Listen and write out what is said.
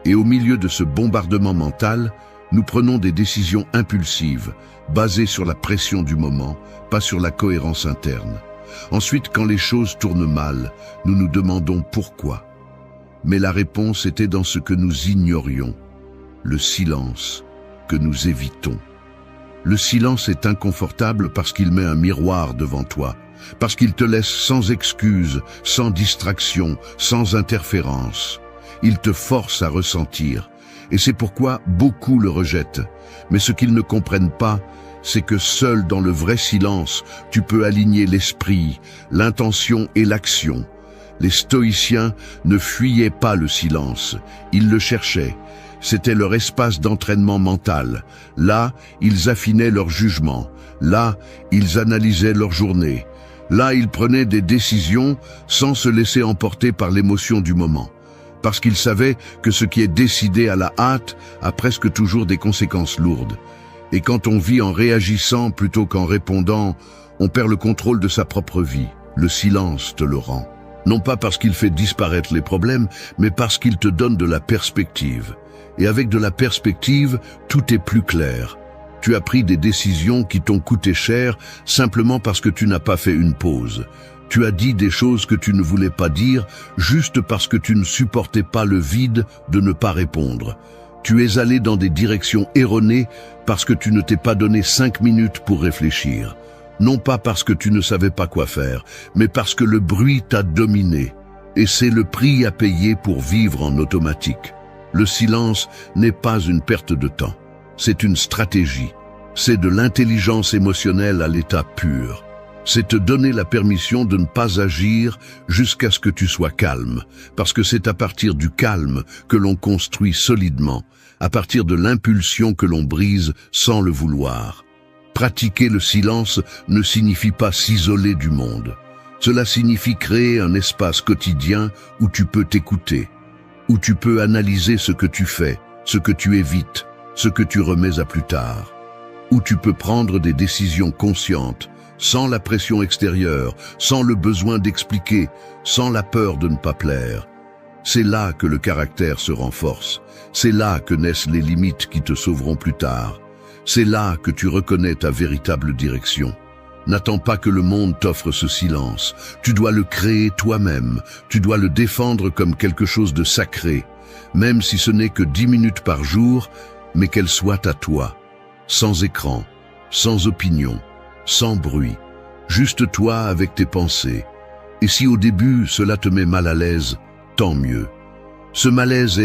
Et au milieu de ce bombardement mental, nous prenons des décisions impulsives, basées sur la pression du moment, pas sur la cohérence interne. Ensuite, quand les choses tournent mal, nous nous demandons pourquoi. Mais la réponse était dans ce que nous ignorions, le silence que nous évitons. Le silence est inconfortable parce qu'il met un miroir devant toi, parce qu'il te laisse sans excuse, sans distraction, sans interférence. Il te force à ressentir, et c'est pourquoi beaucoup le rejettent. Mais ce qu'ils ne comprennent pas, c'est que seul dans le vrai silence, tu peux aligner l'esprit, l'intention et l'action. Les stoïciens ne fuyaient pas le silence, ils le cherchaient. C'était leur espace d'entraînement mental. Là, ils affinaient leur jugement. Là, ils analysaient leur journée. Là, ils prenaient des décisions sans se laisser emporter par l'émotion du moment. Parce qu'ils savaient que ce qui est décidé à la hâte a presque toujours des conséquences lourdes. Et quand on vit en réagissant plutôt qu'en répondant, on perd le contrôle de sa propre vie. Le silence te le rend. Non pas parce qu'il fait disparaître les problèmes, mais parce qu'il te donne de la perspective. Et avec de la perspective, tout est plus clair. Tu as pris des décisions qui t'ont coûté cher simplement parce que tu n'as pas fait une pause. Tu as dit des choses que tu ne voulais pas dire juste parce que tu ne supportais pas le vide de ne pas répondre. Tu es allé dans des directions erronées parce que tu ne t'es pas donné 5 minutes pour réfléchir. Non pas parce que tu ne savais pas quoi faire, mais parce que le bruit t'a dominé. Et c'est le prix à payer pour vivre en automatique. Le silence n'est pas une perte de temps, c'est une stratégie. C'est de l'intelligence émotionnelle à l'état pur. C'est te donner la permission de ne pas agir jusqu'à ce que tu sois calme, parce que c'est à partir du calme que l'on construit solidement, à partir de l'impulsion que l'on brise sans le vouloir. Pratiquer le silence ne signifie pas s'isoler du monde. Cela signifie créer un espace quotidien où tu peux t'écouter, où tu peux analyser ce que tu fais, ce que tu évites, ce que tu remets à plus tard, où tu peux prendre des décisions conscientes, sans la pression extérieure, sans le besoin d'expliquer, sans la peur de ne pas plaire. C'est là que le caractère se renforce, c'est là que naissent les limites qui te sauveront plus tard, c'est là que tu reconnais ta véritable direction. N'attends pas que le monde t'offre ce silence, tu dois le créer toi-même, tu dois le défendre comme quelque chose de sacré, même si ce n'est que 10 minutes par jour, mais qu'elle soit à toi, sans écran, sans opinion, sans bruit, juste toi avec tes pensées. Et si au début cela te met mal à l'aise, tant mieux. Ce malaise est